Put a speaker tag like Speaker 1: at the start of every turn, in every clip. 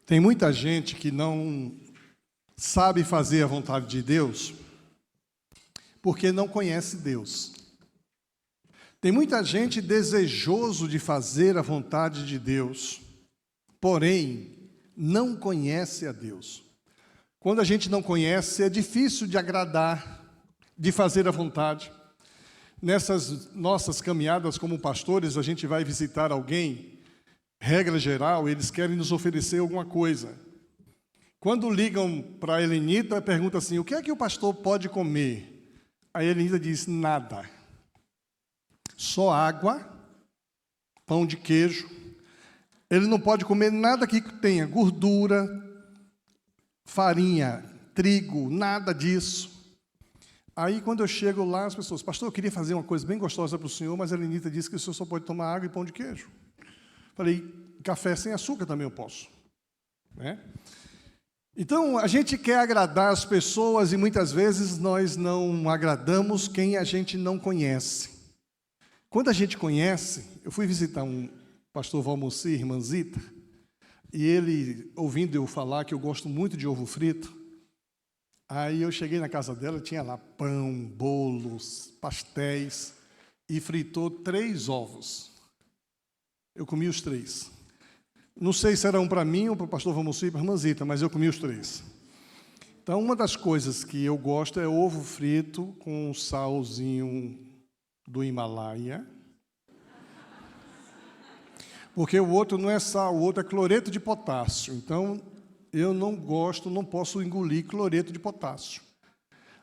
Speaker 1: Tem muita gente que não sabe fazer a vontade de Deus porque não conhece Deus. Tem muita gente desejoso de fazer a vontade de Deus, porém não conhece a Deus. Quando a gente não conhece, é difícil de agradar, de fazer a vontade. Nessas nossas caminhadas como pastores, a gente vai visitar alguém, regra geral, eles querem nos oferecer alguma coisa. Quando ligam para a Helenita, perguntam assim, o que é que o pastor pode comer? A Helenita diz, nada. Só água, pão de queijo. Ele não pode comer nada que tenha gordura, farinha, trigo, nada disso. Aí, quando eu chego lá, as pessoas, pastor, eu queria fazer uma coisa bem gostosa para o senhor, mas a Helenita disse que o senhor só pode tomar água e pão de queijo. Falei, café sem açúcar também eu posso. Né? Então, a gente quer agradar as pessoas e muitas vezes nós não agradamos quem a gente não conhece. Quando a gente conhece, eu fui visitar um pastor Valmocir, irmã Zita, e ele, ouvindo eu falar que eu gosto muito de ovo frito, aí eu cheguei na casa dela, tinha lá pão, bolos, pastéis, e fritou 3 ovos. Eu comi os 3. Não sei se era um para mim ou para o pastor Valmocir e para a irmã Zita, mas eu comi os 3. Então, uma das coisas que eu gosto é ovo frito com um salzinho do Himalaia. Porque o outro não é sal, o outro é cloreto de potássio. Então, eu não gosto, não posso engolir cloreto de potássio.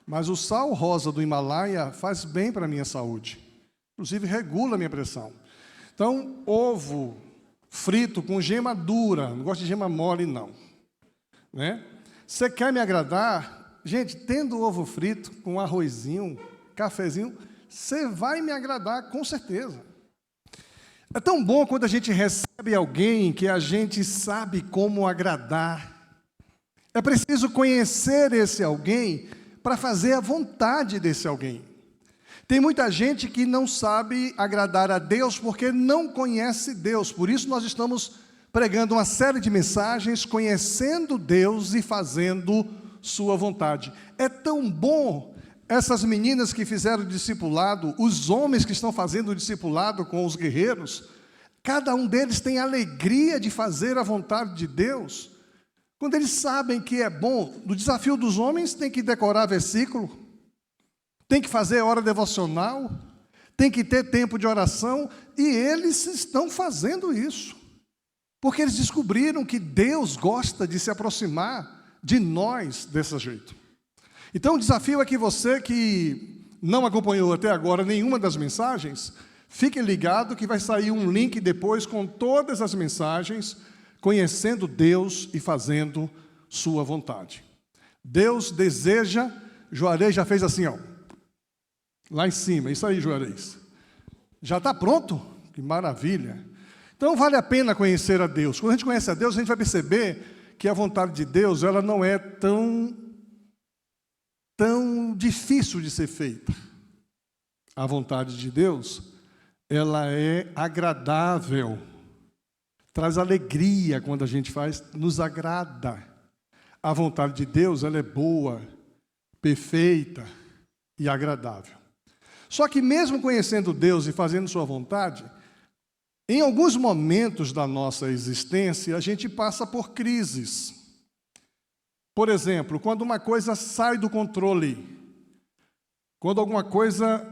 Speaker 1: Mas o sal rosa do Himalaia faz bem para a minha saúde. Inclusive, regula a minha pressão. Então, ovo frito com gema dura, não gosto de gema mole, não. Né? Você quer me agradar? Gente, tendo ovo frito com arrozinho, cafezinho, você vai me agradar com certeza. É tão bom quando a gente recebe alguém que a gente sabe como agradar. É preciso conhecer esse alguém para fazer a vontade desse alguém. Tem muita gente que não sabe agradar a Deus porque não conhece Deus. Por isso nós estamos pregando uma série de mensagens, conhecendo Deus e fazendo sua vontade. É tão bom essas meninas que fizeram o discipulado, os homens que estão fazendo o discipulado com os guerreiros, cada um deles tem alegria de fazer a vontade de Deus. Quando eles sabem que é bom, no desafio dos homens tem que decorar versículo, tem que fazer hora devocional, tem que ter tempo de oração, e eles estão fazendo isso, porque eles descobriram que Deus gosta de se aproximar de nós desse jeito. Então o desafio é que você que não acompanhou até agora nenhuma das mensagens, fique ligado que vai sair um link depois com todas as mensagens, conhecendo Deus e fazendo sua vontade. Deus deseja, Juarez já fez assim, ó. Lá em cima, isso aí, Juarez. Já está pronto? Que maravilha. Então, vale a pena conhecer a Deus. Quando a gente conhece a Deus, a gente vai perceber que a vontade de Deus, ela não é tão difícil de ser feita. A vontade de Deus, ela é agradável. Traz alegria quando a gente faz, nos agrada. A vontade de Deus, ela é boa, perfeita e agradável. Só que mesmo conhecendo Deus e fazendo sua vontade, em alguns momentos da nossa existência, a gente passa por crises. Por exemplo, quando uma coisa sai do controle, quando alguma coisa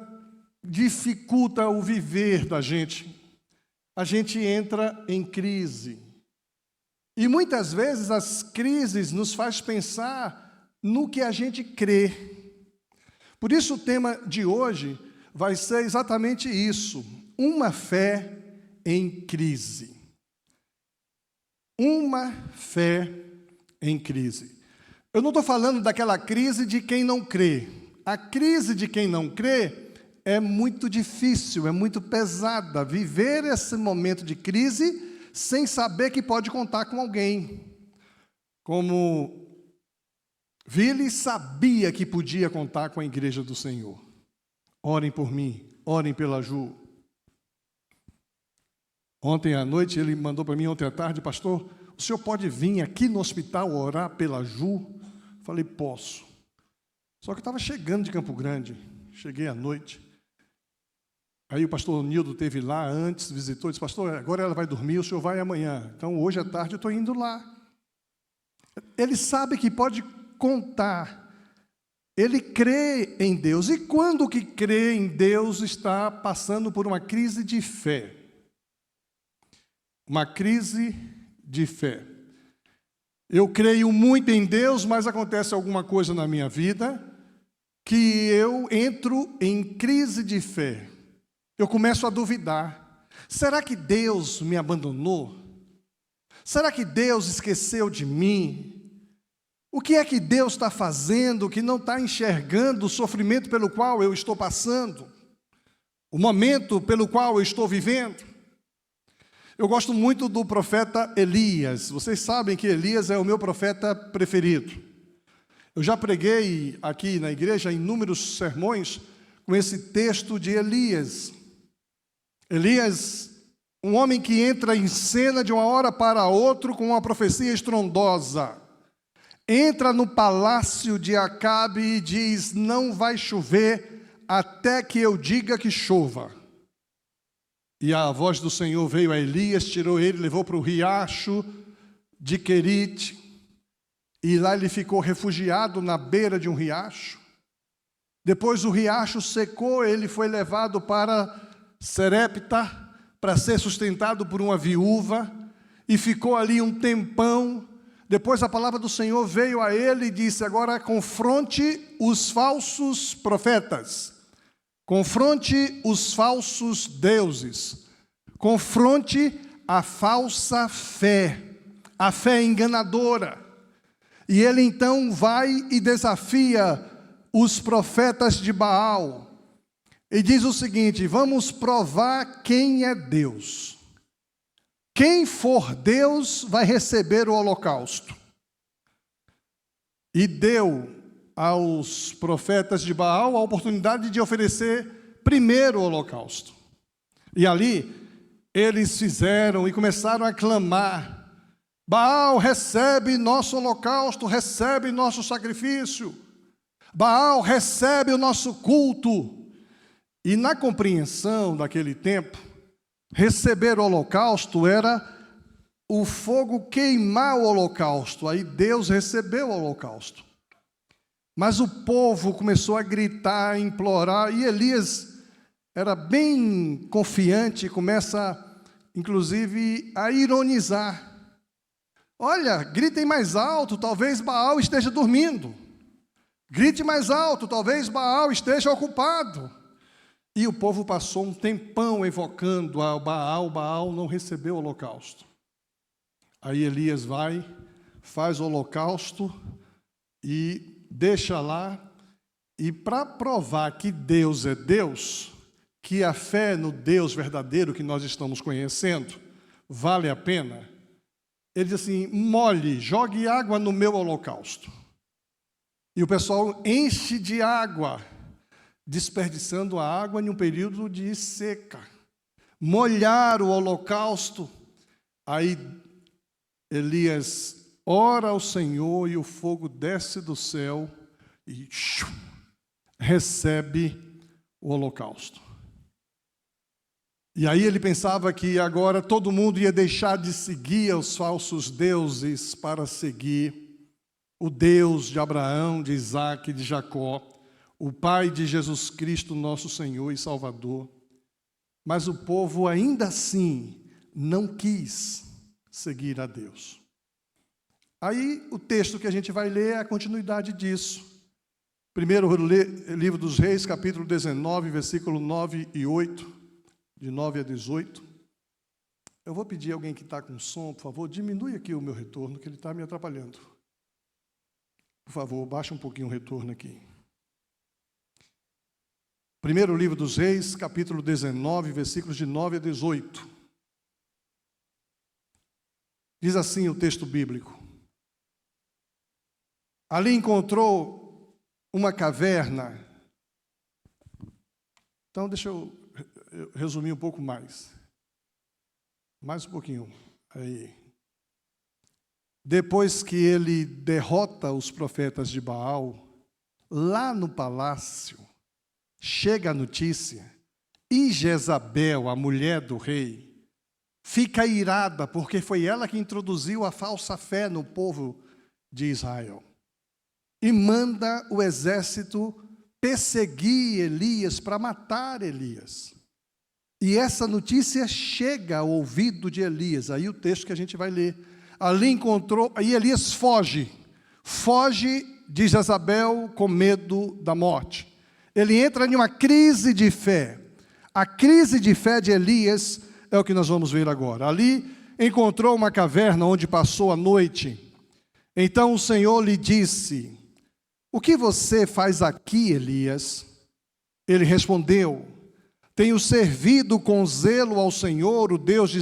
Speaker 1: dificulta o viver da gente, a gente entra em crise. E muitas vezes as crises nos faz pensar no que a gente crê. Por isso o tema de hoje vai ser exatamente isso, uma fé em crise. Uma fé em crise. Eu não estou falando daquela crise de quem não crê. A crise de quem não crê é muito difícil, é muito pesada. Viver esse momento de crise sem saber que pode contar com alguém. Como Vili sabia que podia contar com a igreja do Senhor. Orem por mim, orem pela Ju. Ontem à noite, ele mandou para mim, ontem à tarde, pastor, o senhor pode vir aqui no hospital orar pela Ju? Falei, posso. Só que eu estava chegando de Campo Grande, cheguei à noite. Aí o pastor Nildo esteve lá antes, visitou, disse, pastor, agora ela vai dormir, o senhor vai amanhã. Então, hoje à tarde eu estou indo lá. Ele sabe que pode contar. Ele crê em Deus. E quando que crê em Deus está passando por uma crise de fé? Uma crise de fé. Eu creio muito em Deus, mas acontece alguma coisa na minha vida que eu entro em crise de fé. Eu começo a duvidar. Será que Deus me abandonou? Será que Deus esqueceu de mim? O que é que Deus está fazendo que não está enxergando o sofrimento pelo qual eu estou passando? O momento pelo qual eu estou vivendo? Eu gosto muito do profeta Elias. Vocês sabem que Elias é o meu profeta preferido. Eu já preguei aqui na igreja inúmeros sermões com esse texto de Elias. Elias, um homem que entra em cena de uma hora para outra com uma profecia estrondosa. Entra no palácio de Acabe e diz, não vai chover até que eu diga que chova. E a voz do Senhor veio a Elias, tirou ele, levou para o riacho de Querite. E lá ele ficou refugiado na beira de um riacho. Depois o riacho secou, ele foi levado para Serepta, para ser sustentado por uma viúva, e ficou ali um tempão. Depois a palavra do Senhor veio a ele e disse, agora confronte os falsos profetas, confronte os falsos deuses, confronte a falsa fé, a fé enganadora. E ele então vai e desafia os profetas de Baal, e diz o seguinte, vamos provar quem é Deus. Quem for Deus vai receber o holocausto. E deu aos profetas de Baal a oportunidade de oferecer primeiro o holocausto. E ali eles fizeram e começaram a clamar, Baal, recebe nosso holocausto, recebe nosso sacrifício. Baal, recebe o nosso culto. E na compreensão daquele tempo, receber o holocausto era o fogo queimar o holocausto. Aí Deus recebeu o holocausto. Mas o povo começou a gritar, a implorar, e Elias era bem confiante, começa, inclusive, a ironizar. Olha, gritem mais alto, talvez Baal esteja dormindo. Grite mais alto, talvez Baal esteja ocupado. E o povo passou um tempão evocando a Baal, Baal não recebeu o holocausto. Aí Elias vai, faz o holocausto e deixa lá. E para provar que Deus é Deus, que a fé no Deus verdadeiro que nós estamos conhecendo vale a pena, ele diz assim, molhe, jogue água no meu holocausto. E o pessoal enche de água, desperdiçando a água em um período de seca. Molhar o holocausto. Aí Elias ora ao Senhor e o fogo desce do céu e recebe o holocausto. E aí ele pensava que agora todo mundo ia deixar de seguir os falsos deuses para seguir o Deus de Abraão, de Isaac e de Jacó, o Pai de Jesus Cristo, nosso Senhor e Salvador. Mas o povo ainda assim não quis seguir a Deus. Aí o texto que a gente vai ler é a continuidade disso. Primeiro livro dos Reis, capítulo 19, versículo 9 e 8, de 9 a 18. Eu vou pedir a alguém que está com som, por favor, diminui aqui o meu retorno, que ele está me atrapalhando. Por favor, baixa um pouquinho o retorno aqui. Primeiro livro dos Reis, capítulo 19, versículos de 9 a 18. Diz assim o texto bíblico. Ali encontrou uma caverna. Então, deixa eu resumir um pouco mais. Mais um pouquinho. Aí. depois que ele derrota os profetas de Baal, lá no palácio, chega a notícia, e Jezabel, a mulher do rei, fica irada, porque foi ela que introduziu a falsa fé no povo de Israel. E manda o exército perseguir Elias para matar Elias. E essa notícia chega ao ouvido de Elias. Aí o texto que a gente vai ler. Ali encontrou, aí Elias foge de Jezabel com medo da morte. Ele entra em uma crise de fé. A crise de fé de Elias é o que nós vamos ver agora. Ali encontrou uma caverna onde passou a noite. Então o Senhor lhe disse: o que você faz aqui, Elias? Ele respondeu: tenho servido com zelo ao Senhor, o Deus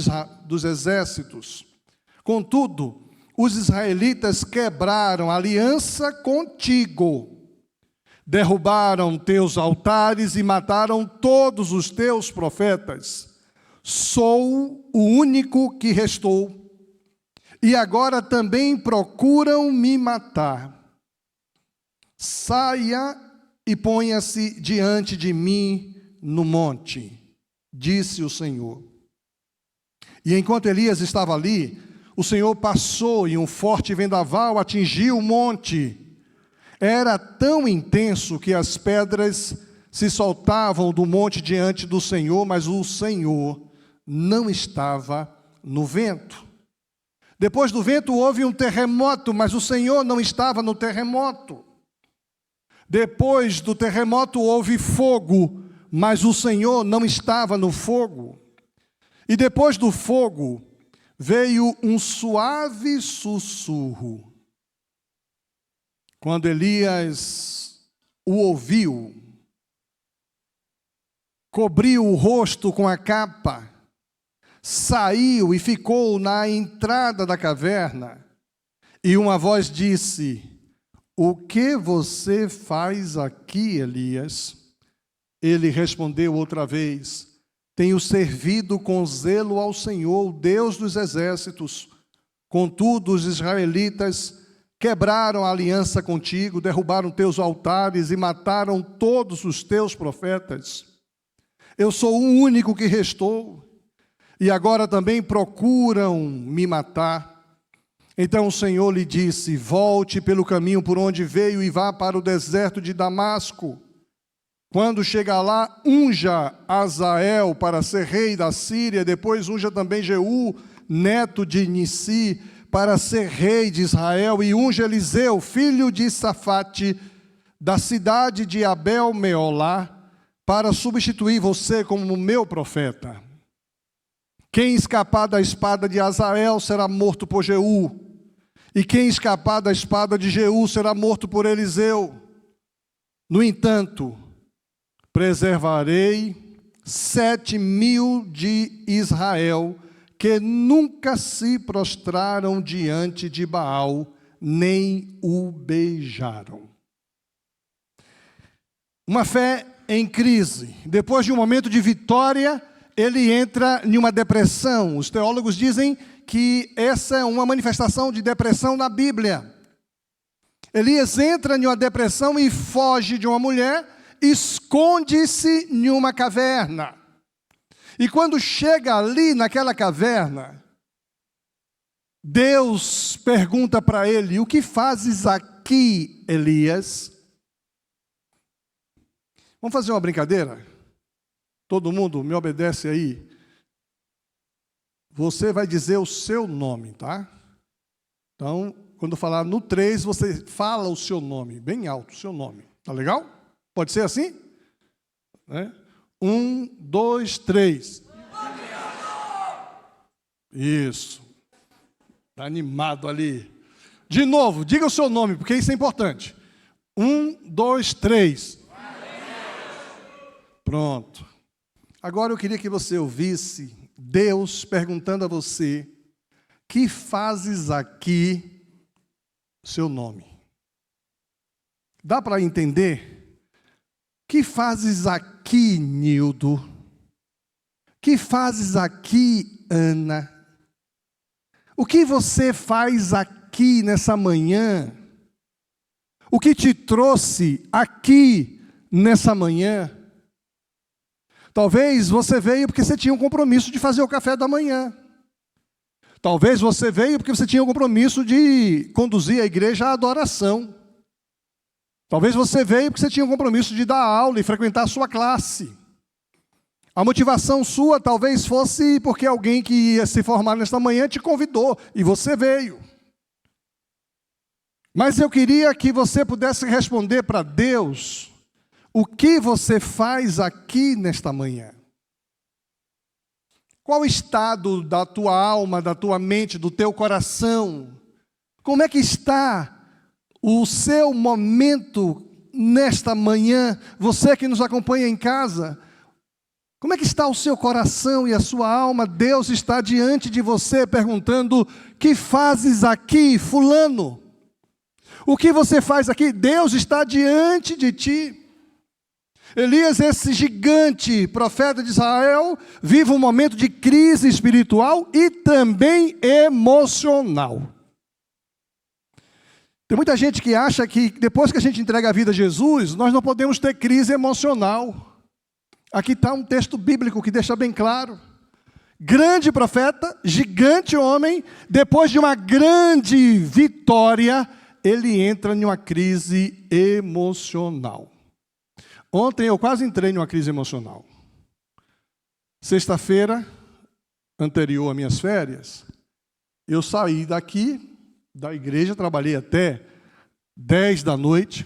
Speaker 1: dos exércitos. Contudo, os israelitas quebraram a aliança contigo, derrubaram teus altares e mataram todos os teus profetas. Sou o único que restou, e agora também procuram me matar. Saia e ponha-se diante de mim no monte, disse o Senhor. E enquanto Elias estava ali, o Senhor passou e um forte vendaval atingiu o monte. Era tão intenso que as pedras se soltavam do monte diante do Senhor, mas o Senhor não estava no vento. Depois do vento houve um terremoto, mas o Senhor não estava no terremoto. Depois do terremoto houve fogo, mas o Senhor não estava no fogo. E depois do fogo veio um suave sussurro. Quando Elias o ouviu, cobriu o rosto com a capa, saiu e ficou na entrada da caverna. E uma voz disse: o que você faz aqui, Elias? Ele respondeu outra vez: tenho servido com zelo ao Senhor, o Deus dos exércitos. Contudo, os israelitas quebraram a aliança contigo, derrubaram teus altares e mataram todos os teus profetas. Eu sou o único que restou, e agora também procuram me matar. Então o Senhor lhe disse: volte pelo caminho por onde veio e vá para o deserto de Damasco. Quando chegar lá, unja Azael para ser rei da Síria, depois unja também Jeú, neto de Nissi, para ser rei de Israel, e unja Eliseu, filho de Safate, da cidade de Abel-Meolá, para substituir você como meu profeta. Quem escapar da espada de Azael será morto por Jeú, e quem escapar da espada de Jeú será morto por Eliseu. No entanto, preservarei 7.000 de Israel, que nunca se prostraram diante de Baal, nem o beijaram. Uma fé em crise. Depois de um momento de vitória, ele entra em uma depressão. Os teólogos dizem que essa é uma manifestação de depressão na Bíblia. Elias entra em uma depressão e foge de uma mulher, esconde-se em uma caverna. E quando chega ali naquela caverna, Deus pergunta para ele: o que fazes aqui, Elias? Vamos fazer uma brincadeira? Todo mundo me obedece aí. Você vai dizer o seu nome, tá? Então, quando falar no 3, você fala o seu nome, bem alto, o seu nome. Tá legal? Pode ser assim? 1, 2, 3. Isso. Está animado ali. De novo, diga o seu nome, porque isso é importante. 1, 2, 3. Pronto. Agora eu queria que você ouvisse Deus perguntando a você: que fazes aqui, seu nome? Dá para entender? Que fazes aqui, Nildo? Que fazes aqui, Ana? O que você faz aqui? aqui nessa manhã? O que te trouxe aqui nessa manhã? Talvez você veio porque você tinha um compromisso de fazer o café da manhã. Talvez você veio porque você tinha um compromisso de conduzir a igreja à adoração. Talvez você veio porque você tinha um compromisso de dar aula e frequentar a sua classe. A motivação sua talvez fosse porque alguém que ia se formar nesta manhã te convidou e você veio. Mas eu queria que você pudesse responder para Deus o que você faz aqui nesta manhã. Qual o estado da tua alma, da tua mente, do teu coração? Como é que está o seu momento nesta manhã? Você que nos acompanha em casa, como é que está o seu coração e a sua alma? Deus está diante de você perguntando: que fazes aqui, fulano? O que você faz aqui? Deus está diante de ti. Elias, esse gigante profeta de Israel, vive um momento de crise espiritual e também emocional. Tem muita gente que acha que depois que a gente entrega a vida a Jesus, nós não podemos ter crise emocional. Aqui está um texto bíblico que deixa bem claro. Grande profeta, gigante homem, depois de uma grande vitória, ele entra em uma crise emocional. Ontem eu quase entrei em uma crise emocional. Sexta-feira, anterior às minhas férias, eu saí daqui, da igreja, trabalhei até 10 da noite.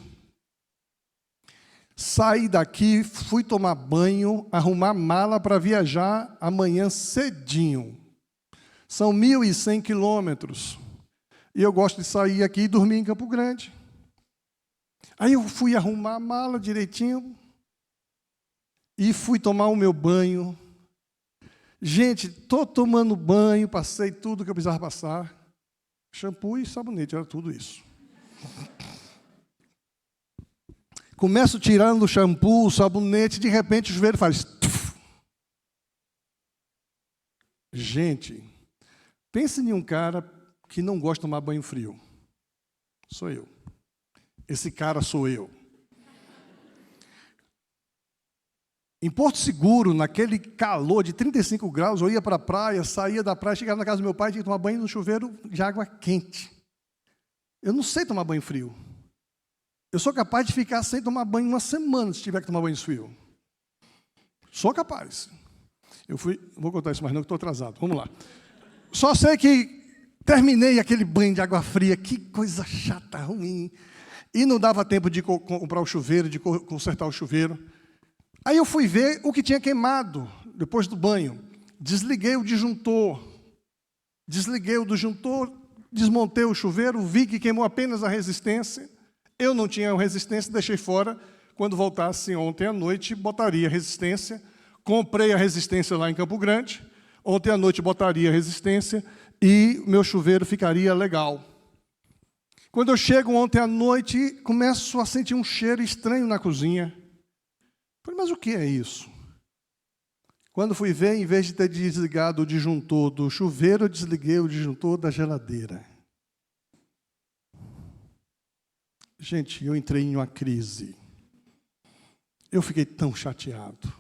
Speaker 1: Saí daqui, fui tomar banho, arrumar mala para viajar amanhã cedinho. São 1.100 quilômetros. E eu gosto de sair aqui e dormir em Campo Grande. Aí eu fui arrumar a mala direitinho e fui tomar o meu banho. Gente, estou tomando banho, passei tudo que eu precisava passar. Shampoo e sabonete, era tudo isso. Começo tirando o shampoo, o sabonete, de repente o chuveiro faz... Tuf. Gente, pense em um cara que não gosta de tomar banho frio. Sou eu. Esse cara sou eu. Em Porto Seguro, naquele calor de 35 graus, eu ia para a praia, saía da praia, chegava na casa do meu pai, tinha que tomar banho no chuveiro de água quente. Eu não sei tomar banho frio. Eu sou capaz de ficar sem tomar banho uma semana, se tiver que tomar banho frio. Sou capaz. Vou contar isso mais não, que estou atrasado. Vamos lá. Só sei que terminei aquele banho de água fria, que coisa chata, ruim. E não dava tempo de comprar o chuveiro, de consertar o chuveiro. Aí eu fui ver o que tinha queimado depois do banho. Desliguei o disjuntor. Desmontei o chuveiro, vi que queimou apenas a resistência. Eu não tinha resistência, deixei fora. Quando voltasse ontem à noite, botaria resistência. Comprei a resistência lá em Campo Grande. Ontem à noite botaria a resistência e meu chuveiro ficaria legal. Quando eu chego ontem à noite, começo a sentir um cheiro estranho na cozinha. Falei, mas o que é isso? Quando fui ver, em vez de ter desligado o disjuntor do chuveiro, eu desliguei o disjuntor da geladeira. Gente, eu entrei em uma crise. Eu fiquei tão chateado.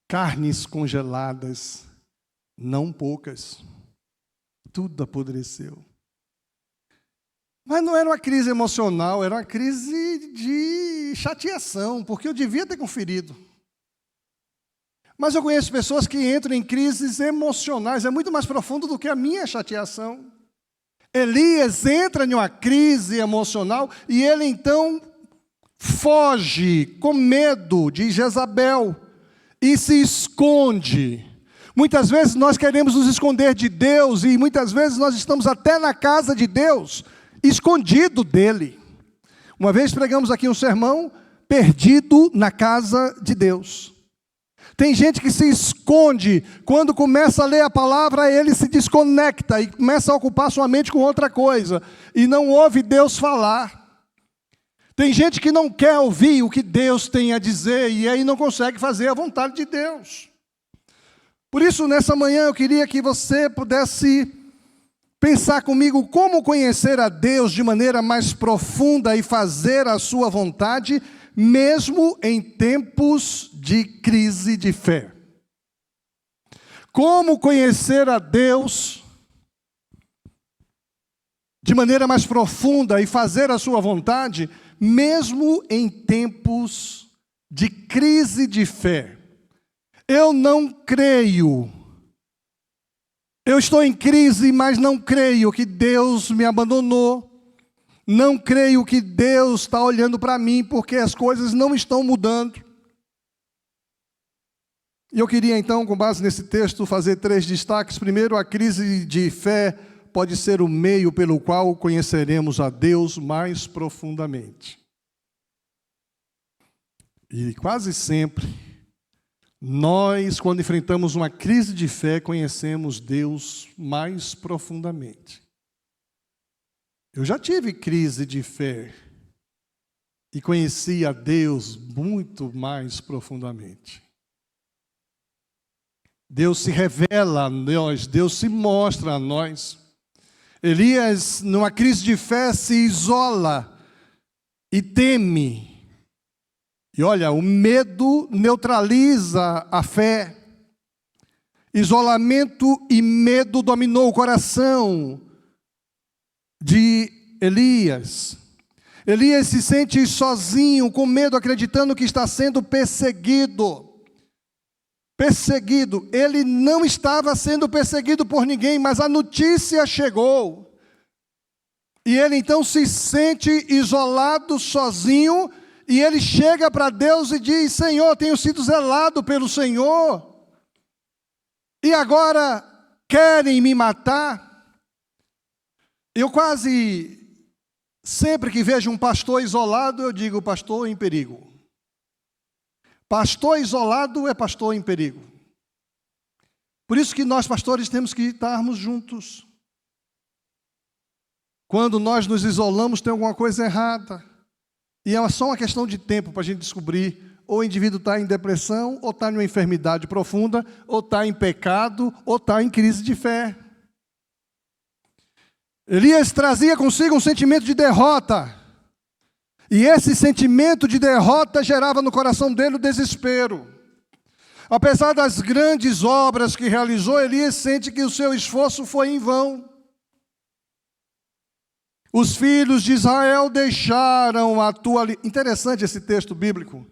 Speaker 1: Carnes congeladas, não poucas. Tudo apodreceu. Mas não era uma crise emocional, era uma crise de chateação, porque eu devia ter conferido. Mas eu conheço pessoas que entram em crises emocionais, é muito mais profundo do que a minha chateação. Elias entra em uma crise emocional e ele então foge com medo de Jezabel e se esconde. Muitas vezes nós queremos nos esconder de Deus e muitas vezes nós estamos até na casa de Deus, escondido dele. Uma vez pregamos aqui um sermão, perdido na casa de Deus. Tem gente que se esconde, quando começa a ler a palavra, ele se desconecta e começa a ocupar sua mente com outra coisa, e não ouve Deus falar. Tem gente que não quer ouvir o que Deus tem a dizer, e aí não consegue fazer a vontade de Deus. Por isso, nessa manhã, eu queria que você pudesse pensar comigo como conhecer a Deus de maneira mais profunda e fazer a sua vontade, mesmo em tempos de crise de fé. Como conhecer a Deus de maneira mais profunda e fazer a sua vontade, mesmo em tempos de crise de fé. Eu não creio. Eu estou em crise, mas não creio que Deus me abandonou. Não creio que Deus está olhando para mim, porque as coisas não estão mudando. E eu queria então, com base nesse texto, fazer 3 destaques. Primeiro, a crise de fé pode ser o meio pelo qual conheceremos a Deus mais profundamente. E quase sempre, nós, quando enfrentamos uma crise de fé, conhecemos Deus mais profundamente. Eu já tive crise de fé e conheci a Deus muito mais profundamente. Deus se revela a nós, Deus se mostra a nós. Elias, numa crise de fé, se isola e teme. E olha, o medo neutraliza a fé. Isolamento e medo dominou o coração de Elias. Elias se sente sozinho, com medo, acreditando que está sendo perseguido. Perseguido. Ele não estava sendo perseguido por ninguém, mas a notícia chegou. E ele então se sente isolado, sozinho, e ele chega para Deus e diz: Senhor, tenho sido zelado pelo Senhor, e agora querem me matar. Eu quase, sempre que vejo um pastor isolado, eu digo: pastor em perigo. Pastor isolado é pastor em perigo. Por isso que nós, pastores, temos que estarmos juntos. Quando nós nos isolamos, tem alguma coisa errada. E é só uma questão de tempo para a gente descobrir: ou o indivíduo está em depressão, ou está em uma enfermidade profunda, ou está em pecado, ou está em crise de fé. Elias trazia consigo um sentimento de derrota. E esse sentimento de derrota gerava no coração dele o desespero. Apesar das grandes obras que realizou, Elias sente que o seu esforço foi em vão. Os filhos de Israel deixaram a tua... Interessante esse texto bíblico.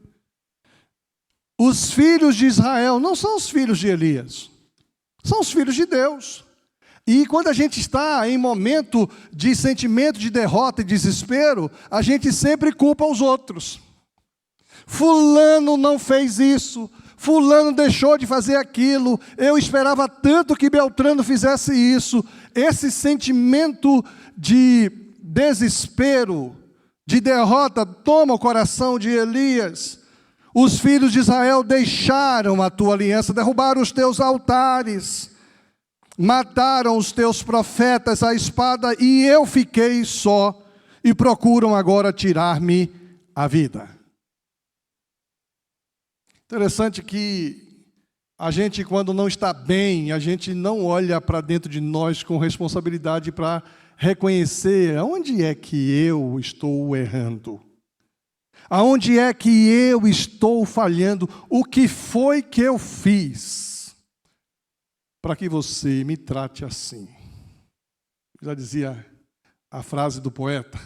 Speaker 1: Os filhos de Israel não são os filhos de Elias, são os filhos de Deus. E quando a gente está em momento de sentimento de derrota e desespero, a gente sempre culpa os outros. Fulano não fez isso, fulano deixou de fazer aquilo, eu esperava tanto que Beltrano fizesse isso. Esse sentimento de desespero, de derrota, toma o coração de Elias. Os filhos de Israel deixaram a tua aliança, derrubaram os teus altares, mataram os teus profetas à espada, e eu fiquei só, e procuram agora tirar-me a vida. Interessante que a gente, quando não está bem, a gente não olha para dentro de nós com responsabilidade para reconhecer aonde é que eu estou errando. Aonde é que eu estou falhando? O que foi que eu fiz para que você me trate assim? Já dizia a frase do poeta.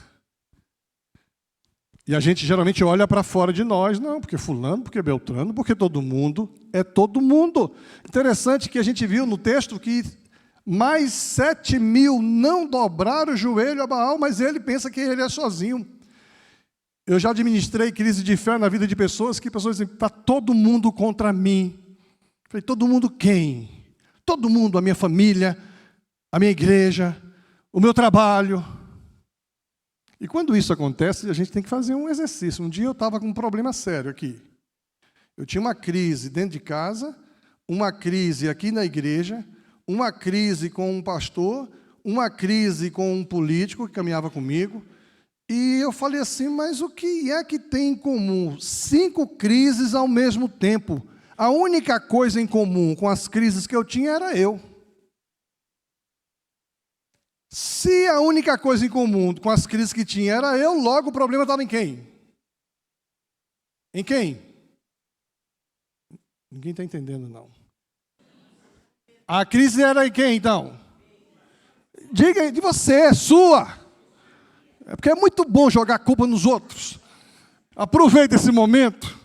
Speaker 1: E a gente geralmente olha para fora de nós, não, porque fulano, porque Beltrano, porque todo mundo, é todo mundo. Interessante que a gente viu no texto que mais 7.000 não dobraram o joelho a Baal, mas ele pensa que ele é sozinho. Eu já administrei crise de fé na vida de pessoas, que pessoas dizem: está todo mundo contra mim. Eu falei: todo mundo quem? Todo mundo, a minha família, a minha igreja, o meu trabalho. E quando isso acontece, a gente tem que fazer um exercício. Um dia eu estava com um problema sério aqui. Eu tinha uma crise dentro de casa, uma crise aqui na igreja, uma crise com um pastor, uma crise com um político que caminhava comigo. E eu falei assim: mas o que é que tem em comum? 5 crises ao mesmo tempo. A única coisa em comum com as crises que eu tinha era eu. Se a única coisa em comum com as crises que tinha era eu, logo o problema estava em quem? Em quem? Ninguém está entendendo, não. A crise era em quem, então? Diga de você, sua. É porque é muito bom jogar a culpa nos outros. Aproveita esse momento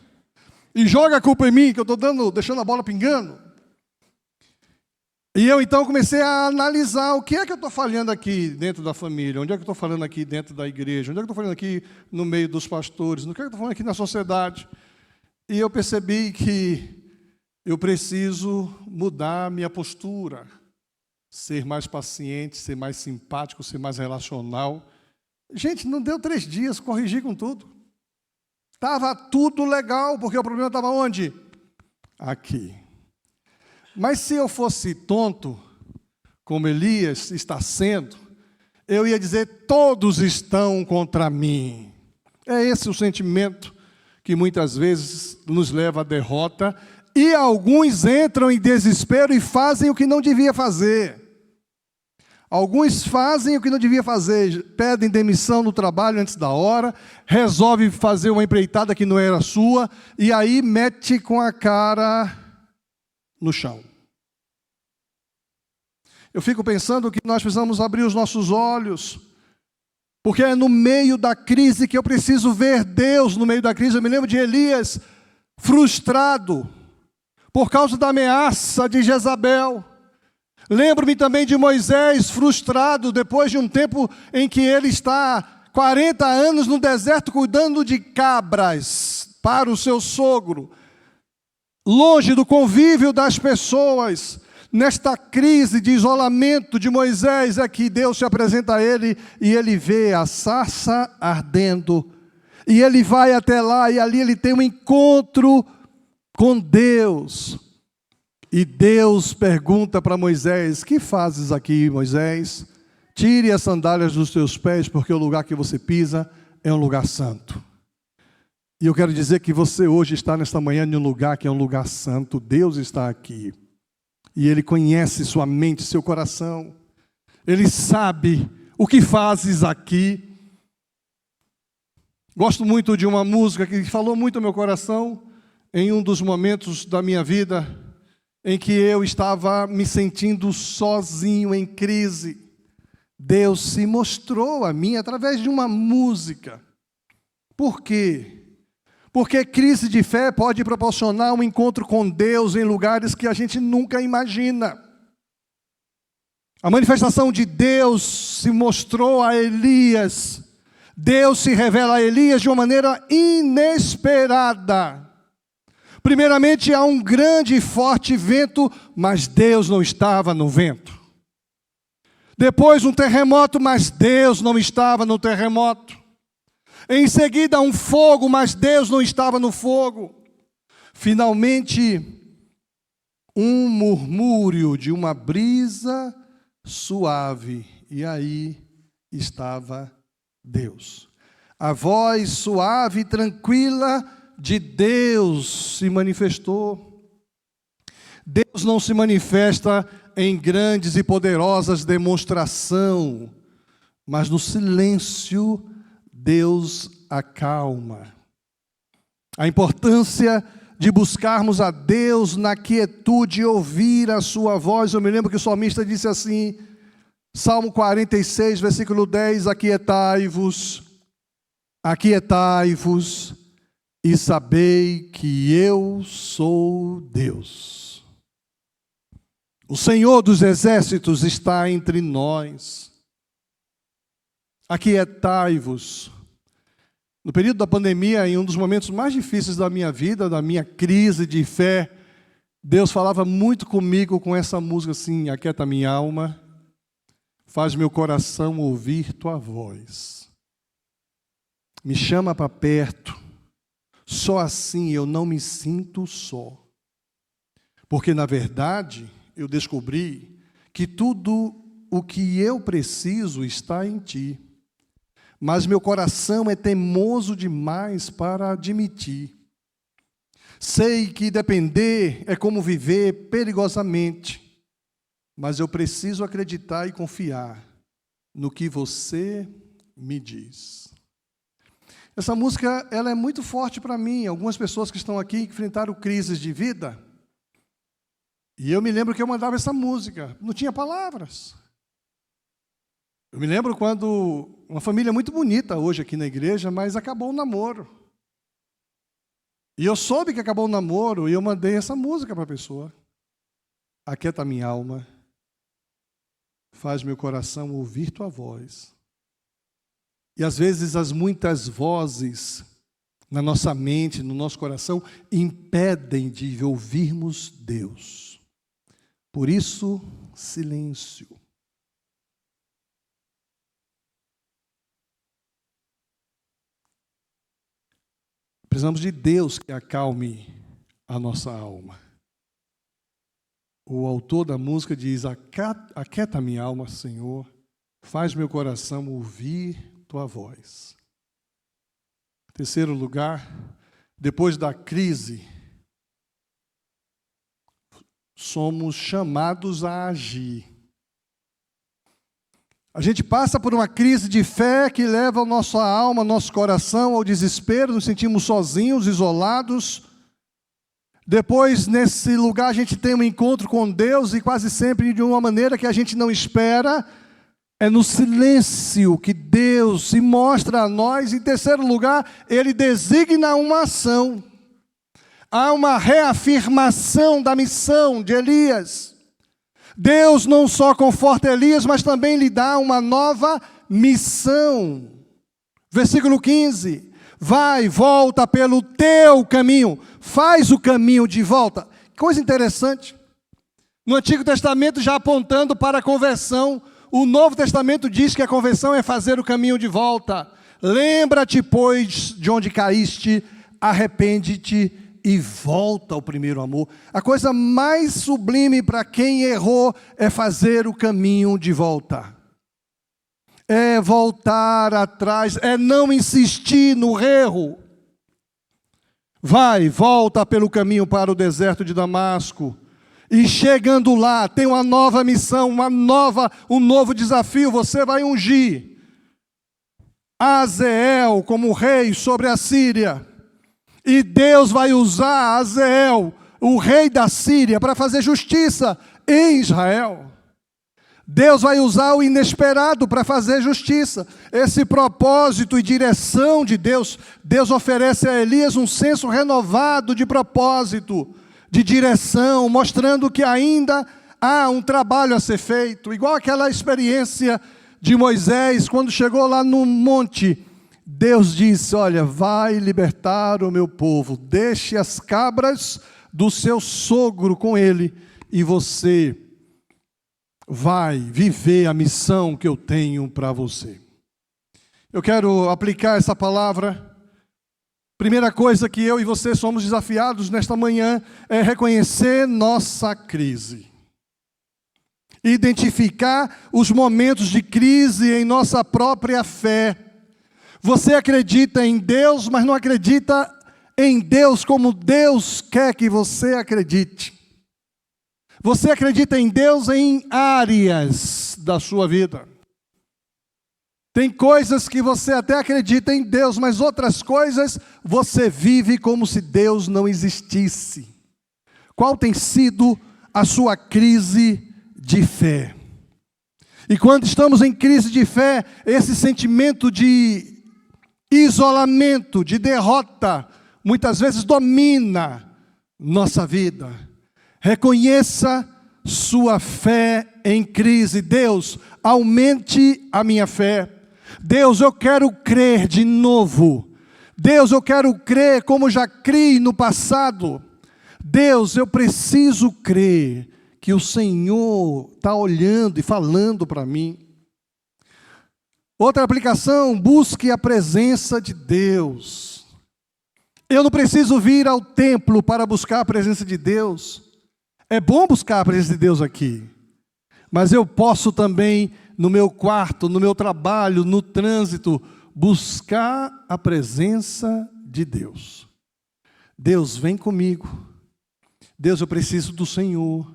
Speaker 1: e joga a culpa em mim, que eu estou deixando a bola pingando. E eu então comecei a analisar o que é que eu estou falhando aqui dentro da família, onde é que eu estou falando aqui dentro da igreja, onde é que eu estou falando aqui no meio dos pastores, o que é que eu estou falando aqui na sociedade. E eu percebi que eu preciso mudar minha postura, ser mais paciente, ser mais simpático, ser mais relacional. Gente, não deu 3 dias, corrigi com tudo. Estava tudo legal, porque o problema estava onde? Aqui. Mas se eu fosse tonto, como Elias está sendo, eu ia dizer, todos estão contra mim. É esse o sentimento que muitas vezes nos leva à derrota, e alguns entram em desespero e fazem o que não devia fazer. Alguns fazem o que não devia fazer, pedem demissão no trabalho antes da hora, resolvem fazer uma empreitada que não era sua, e aí mete com a cara no chão. Eu fico pensando que nós precisamos abrir os nossos olhos, porque é no meio da crise que eu preciso ver Deus. No meio da crise, eu me lembro de Elias frustrado por causa da ameaça de Jezabel. Lembro-me também de Moisés frustrado depois de um tempo em que ele está 40 anos no deserto cuidando de cabras para o seu sogro, longe do convívio das pessoas. Nesta crise de isolamento de Moisés é que Deus se apresenta a ele e ele vê a sarça ardendo. E ele vai até lá e ali ele tem um encontro com Deus. E Deus pergunta para Moisés, que fazes aqui, Moisés? Tire as sandálias dos teus pés, porque o lugar que você pisa é um lugar santo. E eu quero dizer que você hoje está nesta manhã em um lugar que é um lugar santo. Deus está aqui. E Ele conhece sua mente, seu coração. Ele sabe o que fazes aqui. Gosto muito de uma música que falou muito ao meu coração em um dos momentos da minha vida em que eu estava me sentindo sozinho, em crise. Deus se mostrou a mim através de uma música. Por quê? Porque crise de fé pode proporcionar um encontro com Deus em lugares que a gente nunca imagina. A manifestação de Deus se mostrou a Elias. Deus se revela a Elias de uma maneira inesperada. Primeiramente, há um grande e forte vento, mas Deus não estava no vento. Depois, um terremoto, mas Deus não estava no terremoto. Em seguida, um fogo, mas Deus não estava no fogo. Finalmente, um murmúrio de uma brisa suave, e aí estava Deus. A voz suave e tranquila de Deus se manifestou. Deus não se manifesta em grandes e poderosas demonstrações, mas no silêncio Deus acalma. A importância de buscarmos a Deus na quietude e ouvir a sua voz. Eu me lembro que o salmista disse assim, Salmo 46, versículo 10, aquietai-vos e sabei que eu sou Deus. O Senhor dos exércitos está entre nós. Aquietai-vos. No período da pandemia, em um dos momentos mais difíceis da minha vida, da minha crise de fé, Deus falava muito comigo com essa música assim, aquieta minha alma, faz meu coração ouvir tua voz. Me chama para perto, só assim eu não me sinto só. Porque, na verdade, eu descobri que tudo o que eu preciso está em ti. Mas meu coração é teimoso demais para admitir. Sei que depender é como viver perigosamente, mas eu preciso acreditar e confiar no que você me diz. Essa música, ela é muito forte para mim. Algumas pessoas que estão aqui enfrentaram crises de vida. E eu me lembro que eu mandava essa música. Não tinha palavras. Eu me lembro quando uma família muito bonita hoje aqui na igreja, mas acabou o namoro. E eu soube que acabou o namoro e eu mandei essa música para a pessoa. Aquieta minha alma, faz meu coração ouvir tua voz. E às vezes as muitas vozes na nossa mente, no nosso coração, impedem de ouvirmos Deus. Por isso, silêncio. Precisamos de Deus que acalme a nossa alma. O autor da música diz: aquieta minha alma, Senhor, faz meu coração ouvir tua voz. Terceiro lugar, depois da crise, somos chamados a agir. A gente passa por uma crise de fé que leva a nossa alma, nosso coração ao desespero, nos sentimos sozinhos, isolados. Depois, nesse lugar, a gente tem um encontro com Deus e quase sempre de uma maneira que a gente não espera. É no silêncio que Deus se mostra a nós. Em terceiro lugar, Ele designa uma ação. Há uma reafirmação da missão de Elias. Deus não só conforta Elias, mas também lhe dá uma nova missão. Versículo 15. Vai, volta pelo teu caminho. Faz o caminho de volta. Coisa interessante. No Antigo Testamento já apontando para a conversão. O Novo Testamento diz que a conversão é fazer o caminho de volta. Lembra-te, pois, de onde caíste, arrepende-te e volta ao primeiro amor. A coisa mais sublime para quem errou é fazer o caminho de volta. É voltar atrás, é não insistir no erro. Vai, volta pelo caminho para o deserto de Damasco. E chegando lá, tem uma nova missão, um novo desafio. Você vai ungir Azeel como rei sobre a Síria. E Deus vai usar Azeel, o rei da Síria, para fazer justiça em Israel. Deus vai usar o inesperado para fazer justiça. Esse propósito e direção de Deus, Deus oferece a Elias um senso renovado de propósito, de direção, mostrando que ainda há um trabalho a ser feito. Igual aquela experiência de Moisés, quando chegou lá no monte, Deus disse: olha, vai libertar o meu povo, deixe as cabras do seu sogro com ele, e você vai viver a missão que eu tenho para você. Eu quero aplicar essa palavra. Primeira coisa que eu e você somos desafiados nesta manhã é reconhecer nossa crise. Identificar os momentos de crise em nossa própria fé. Você acredita em Deus, mas não acredita em Deus como Deus quer que você acredite. Você acredita em Deus em áreas da sua vida. Tem coisas que você até acredita em Deus, mas outras coisas você vive como se Deus não existisse. Qual tem sido a sua crise de fé? E quando estamos em crise de fé, esse sentimento de isolamento, de derrota, muitas vezes domina nossa vida. Reconheça sua fé em crise. Deus, aumente a minha fé. Deus, eu quero crer de novo. Deus, eu quero crer como já criei no passado. Deus, eu preciso crer que o Senhor está olhando e falando para mim. Outra aplicação, busque a presença de Deus. Eu não preciso vir ao templo para buscar a presença de Deus. É bom buscar a presença de Deus aqui. Mas eu posso também, no meu quarto, no meu trabalho, no trânsito, buscar a presença de Deus. Deus, vem comigo. Deus, eu preciso do Senhor.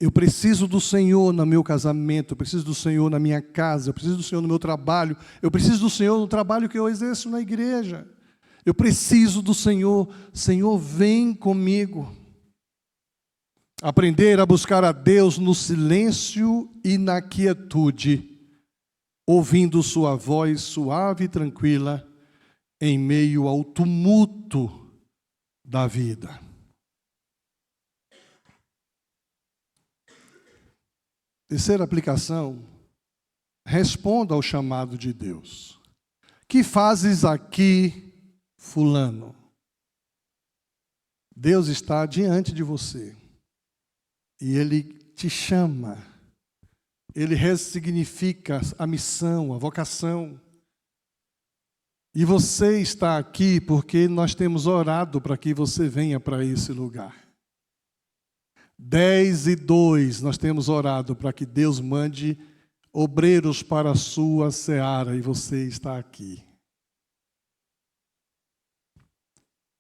Speaker 1: Eu preciso do Senhor no meu casamento, eu preciso do Senhor na minha casa, eu preciso do Senhor no meu trabalho, eu preciso do Senhor no trabalho que eu exerço na igreja. Eu preciso do Senhor. Senhor, vem comigo. Aprender a buscar a Deus no silêncio e na quietude, ouvindo sua voz suave e tranquila, em meio ao tumulto da vida. Terceira aplicação, responda ao chamado de Deus. Que fazes aqui, fulano? Deus está diante de você e Ele te chama. Ele ressignifica a missão, a vocação. E você está aqui porque nós temos orado para que você venha para esse lugar. 10:02, nós temos orado para que Deus mande obreiros para a sua seara e você está aqui.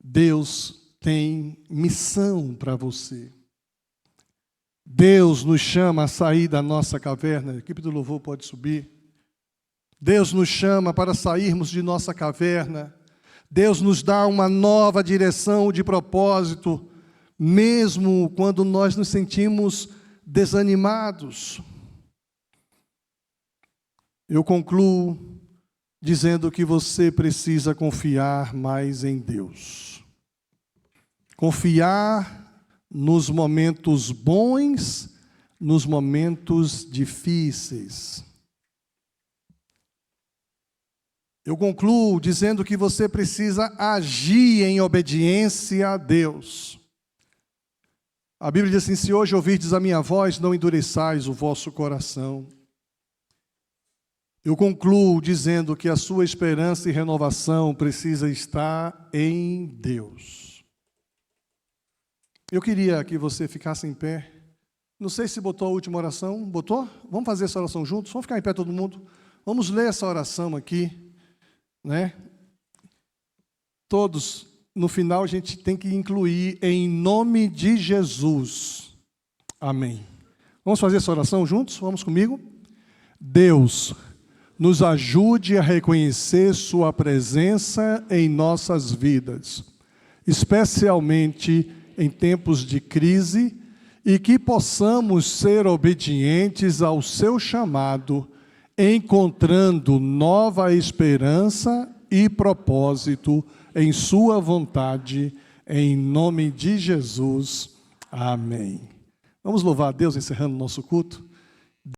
Speaker 1: Deus tem missão para você. Deus nos chama a sair da nossa caverna. A equipe do louvor pode subir. Deus nos chama para sairmos de nossa caverna. Deus nos dá uma nova direção de propósito, mesmo quando nós nos sentimos desanimados. Eu concluo dizendo que você precisa confiar mais em Deus. Confiar nos momentos bons, nos momentos difíceis. Eu concluo dizendo que você precisa agir em obediência a Deus. A Bíblia diz assim: se hoje ouvirdes a minha voz, não endureçais o vosso coração. Eu concluo dizendo que a sua esperança e renovação precisa estar em Deus. Eu queria que você ficasse em pé. Não sei se botou a última oração. Botou? Vamos fazer essa oração juntos? Vamos ficar em pé todo mundo? Vamos ler essa oração aqui, né? Todos, no final a gente tem que incluir em nome de Jesus. Amém. Vamos fazer essa oração juntos? Vamos comigo? Deus, nos ajude a reconhecer sua presença em nossas vidas, especialmente em tempos de crise, e que possamos ser obedientes ao seu chamado, encontrando nova esperança e propósito em sua vontade, em nome de Jesus. Amém. Vamos louvar a Deus encerrando o nosso culto.